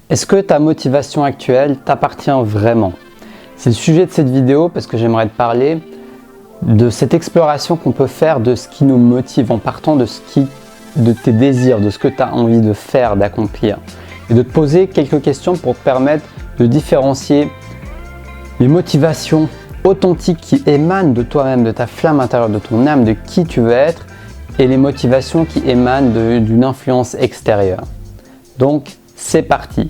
Est-ce que ta motivation actuelle t'appartient vraiment? C'est le sujet de cette vidéo parce que j'aimerais te parler de cette exploration qu'on peut faire de ce qui nous motive en partant de tes désirs, de ce que tu as envie de faire, d'accomplir. Et de te poser quelques questions pour te permettre de différencier les motivations authentiques qui émanent de toi-même, de ta flamme intérieure, de ton âme, de qui tu veux être, et les motivations qui émanent d'une influence extérieure. Donc, c'est parti.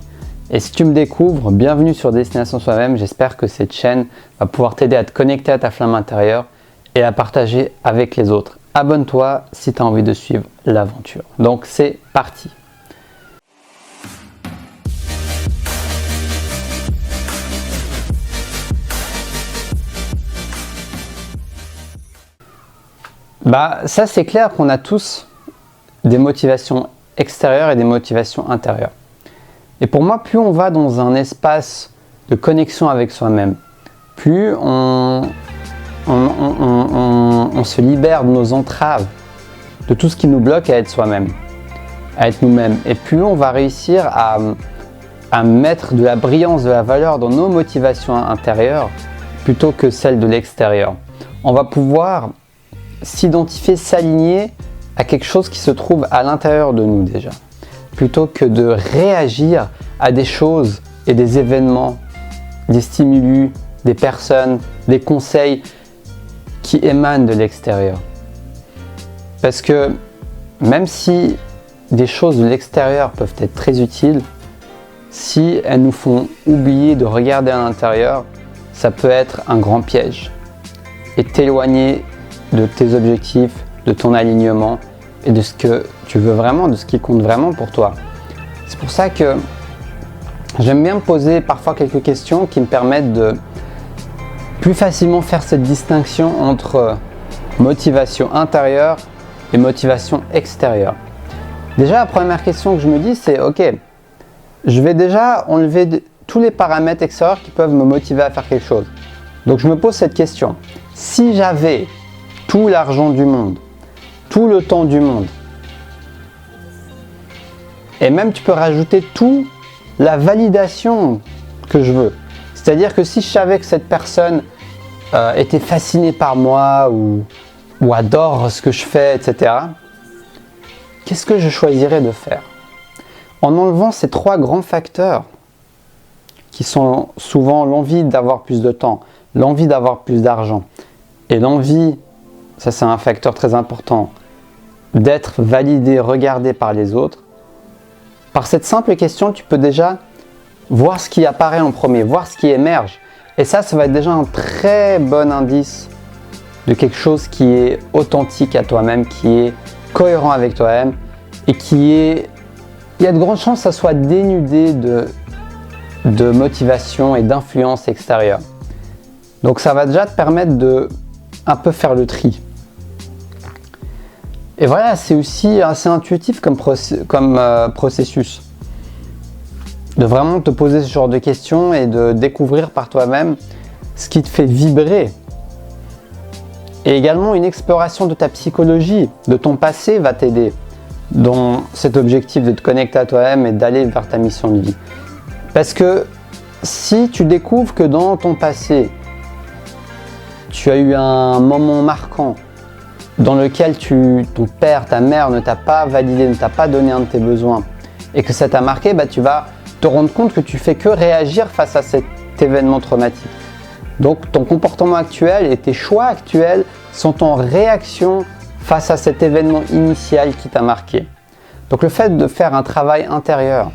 Et si tu me découvres, bienvenue sur Destination Soi-même. J'espère que cette chaîne va pouvoir t'aider à te connecter à ta flamme intérieure et à partager avec les autres. Abonne-toi si tu as envie de suivre l'aventure. Donc, c'est parti. Ça c'est clair qu'on a tous des motivations extérieures et des motivations intérieures. Et pour moi, plus on va dans un espace de connexion avec soi-même, plus on se libère de nos entraves, de tout ce qui nous bloque à être soi-même, à être nous-mêmes. Et plus on va réussir à mettre de la brillance, de la valeur dans nos motivations intérieures plutôt que celles de l'extérieur. On va pouvoir s'identifier, s'aligner à quelque chose qui se trouve à l'intérieur de nous déjà, plutôt que de réagir à des choses et des événements, des stimulus, des personnes, des conseils qui émanent de l'extérieur. Parce que même si des choses de l'extérieur peuvent être très utiles, si elles nous font oublier de regarder à l'intérieur, ça peut être un grand piège et t'éloigner de tes objectifs, de ton alignement et de ce que tu veux vraiment, de ce qui compte vraiment pour toi. C'est pour ça que j'aime bien me poser parfois quelques questions qui me permettent de plus facilement faire cette distinction entre motivation intérieure et motivation extérieure. Déjà, la première question que je me dis, c'est ok, je vais déjà enlever tous les paramètres extérieurs qui peuvent me motiver à faire quelque chose. Donc je me pose cette question. Si j'avais tout l'argent du monde, tout le temps du monde, et même tu peux rajouter toute la validation que je veux. C'est-à-dire que si je savais que cette personne était fascinée par moi ou adore ce que je fais, etc., qu'est-ce que je choisirais de faire? En enlevant ces trois grands facteurs qui sont souvent l'envie d'avoir plus de temps, l'envie d'avoir plus d'argent et l'envie, ça c'est un facteur très important, d'être validé, regardé par les autres. Par cette simple question, tu peux déjà voir ce qui apparaît en premier, voir ce qui émerge. Et ça va être déjà un très bon indice de quelque chose qui est authentique à toi-même, qui est cohérent avec toi-même et il y a de grandes chances que ça soit dénudé de motivation et d'influence extérieure. Donc ça va déjà te permettre de un peu faire le tri. Et voilà, c'est aussi assez intuitif comme processus. De vraiment te poser ce genre de questions et de découvrir par toi-même ce qui te fait vibrer. Et également une exploration de ta psychologie, de ton passé va t'aider dans cet objectif de te connecter à toi-même et d'aller vers ta mission de vie. Parce que si tu découvres que dans ton passé, tu as eu un moment marquant dans lequel ton père, ta mère ne t'a pas validé, ne t'a pas donné un de tes besoins et que ça t'a marqué, tu vas te rendre compte que tu fais que réagir face à cet événement traumatique. Donc ton comportement actuel et tes choix actuels sont en réaction face à cet événement initial qui t'a marqué. Donc le fait de faire un travail intérieur,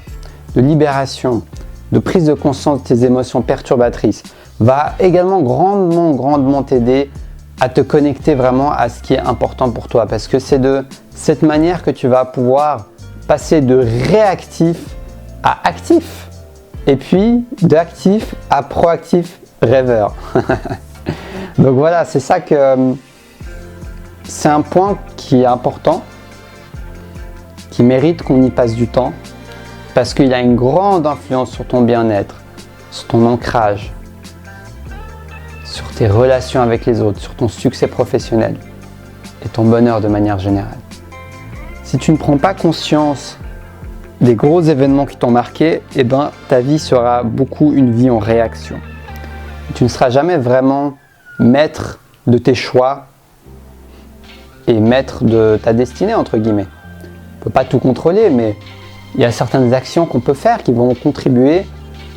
de libération, de prise de conscience de tes émotions perturbatrices va également grandement t'aider à te connecter vraiment à ce qui est important pour toi. Parce que c'est de cette manière que tu vas pouvoir passer de réactif à actif. Et puis d'actif à proactif rêveur. Donc voilà, c'est ça que c'est un point qui est important, qui mérite qu'on y passe du temps. Parce qu'il a une grande influence sur ton bien-être, sur ton ancrage, sur tes relations avec les autres, sur ton succès professionnel et ton bonheur de manière générale. Si tu ne prends pas conscience des gros événements qui t'ont marqué, eh ben, ta vie sera beaucoup une vie en réaction. Tu ne seras jamais vraiment maître de tes choix et maître de ta destinée, entre guillemets. On ne peut pas tout contrôler, mais il y a certaines actions qu'on peut faire qui vont contribuer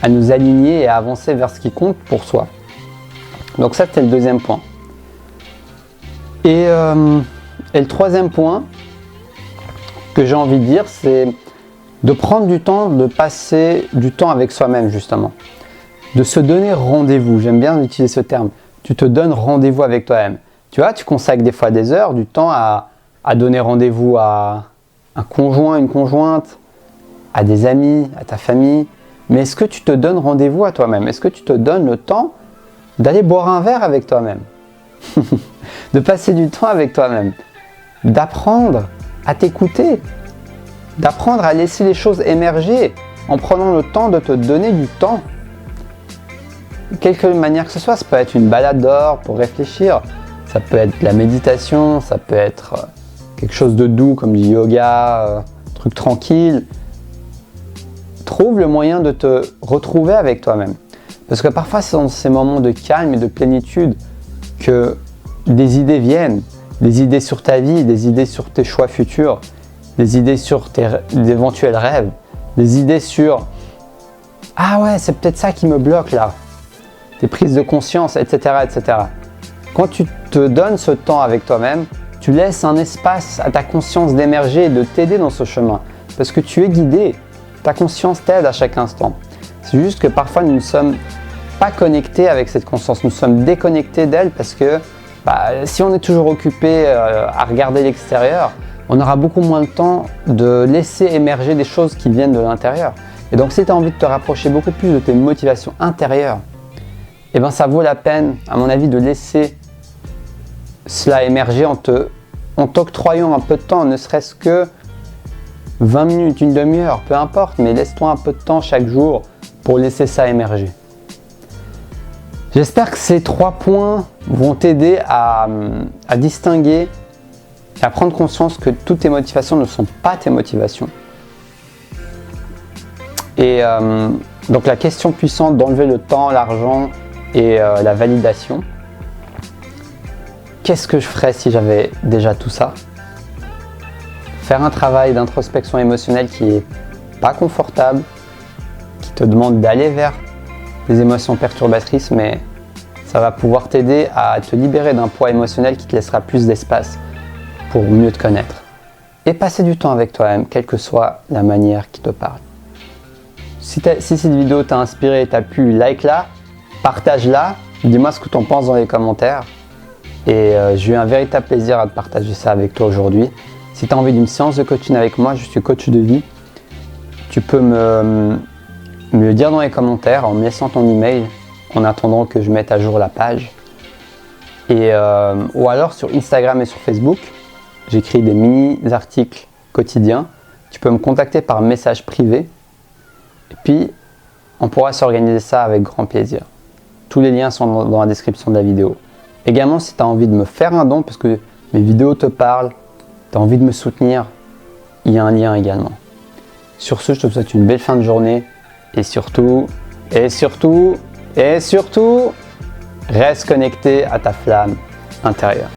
à nous aligner et à avancer vers ce qui compte pour soi. Donc ça, c'était le deuxième point. Et le troisième point que j'ai envie de dire, c'est de prendre du temps, de passer du temps avec soi-même, justement. De se donner rendez-vous. J'aime bien utiliser ce terme. Tu te donnes rendez-vous avec toi-même. Tu vois, tu consacres des fois des heures, du temps à donner rendez-vous à un conjoint, une conjointe, à des amis, à ta famille. Mais est-ce que tu te donnes rendez-vous à toi-même? Est-ce que tu te donnes le temps d'aller boire un verre avec toi-même? De passer du temps avec toi-même? D'apprendre à t'écouter? D'apprendre à laisser les choses émerger en prenant le temps de te donner du temps? Quelque manière que ce soit, ça peut être une balade dehors pour réfléchir, ça peut être de la méditation, ça peut être quelque chose de doux comme du yoga, truc tranquille. Trouve le moyen de te retrouver avec toi-même. Parce que parfois, c'est dans ces moments de calme et de plénitude que des idées viennent. Des idées sur ta vie, des idées sur tes choix futurs, des idées sur tes éventuels rêves, des idées sur « Ah ouais, c'est peut-être ça qui me bloque là », des prises de conscience, etc., etc. Quand tu te donnes ce temps avec toi-même, tu laisses un espace à ta conscience d'émerger et de t'aider dans ce chemin. Parce que tu es guidé. Ta conscience t'aide à chaque instant. C'est juste que parfois nous ne sommes pas connectés avec cette conscience, nous sommes déconnectés d'elle parce que si on est toujours occupé à regarder l'extérieur, on aura beaucoup moins de temps de laisser émerger des choses qui viennent de l'intérieur. Et donc si tu as envie de te rapprocher beaucoup plus de tes motivations intérieures, eh ben, ça vaut la peine, à mon avis, de laisser cela émerger en t'octroyant un peu de temps, ne serait-ce que 20 minutes, une demi-heure, peu importe, mais laisse-toi un peu de temps chaque jour pour laisser ça émerger. J'espère que ces 3 points vont t'aider à distinguer et à prendre conscience que toutes tes motivations ne sont pas tes motivations. Et donc la question puissante d'enlever le temps, l'argent et la validation. Qu'est-ce que je ferais si j'avais déjà tout ça? Faire un travail d'introspection émotionnelle qui est pas confortable, qui te demande d'aller vers des émotions perturbatrices, mais ça va pouvoir t'aider à te libérer d'un poids émotionnel qui te laissera plus d'espace pour mieux te connaître. Et passer du temps avec toi-même, quelle que soit la manière qui te parle. Si cette vidéo t'a inspiré et t'a plu, like-la, partage-la, dis-moi ce que tu en penses dans les commentaires. Et j'ai eu un véritable plaisir à te partager ça avec toi aujourd'hui. Si tu as envie d'une séance de coaching avec moi, je suis coach de vie. Tu peux me le dire dans les commentaires en me laissant ton email en attendant que je mette à jour la page. Ou alors sur Instagram et sur Facebook, j'écris des mini-articles quotidiens. Tu peux me contacter par message privé. Et puis, on pourra s'organiser ça avec grand plaisir. Tous les liens sont dans la description de la vidéo. Également, si tu as envie de me faire un don, parce que mes vidéos te parlent, tu as envie de me soutenir, il y a un lien également. Sur ce, je te souhaite une belle fin de journée et surtout, reste connecté à ta flamme intérieure.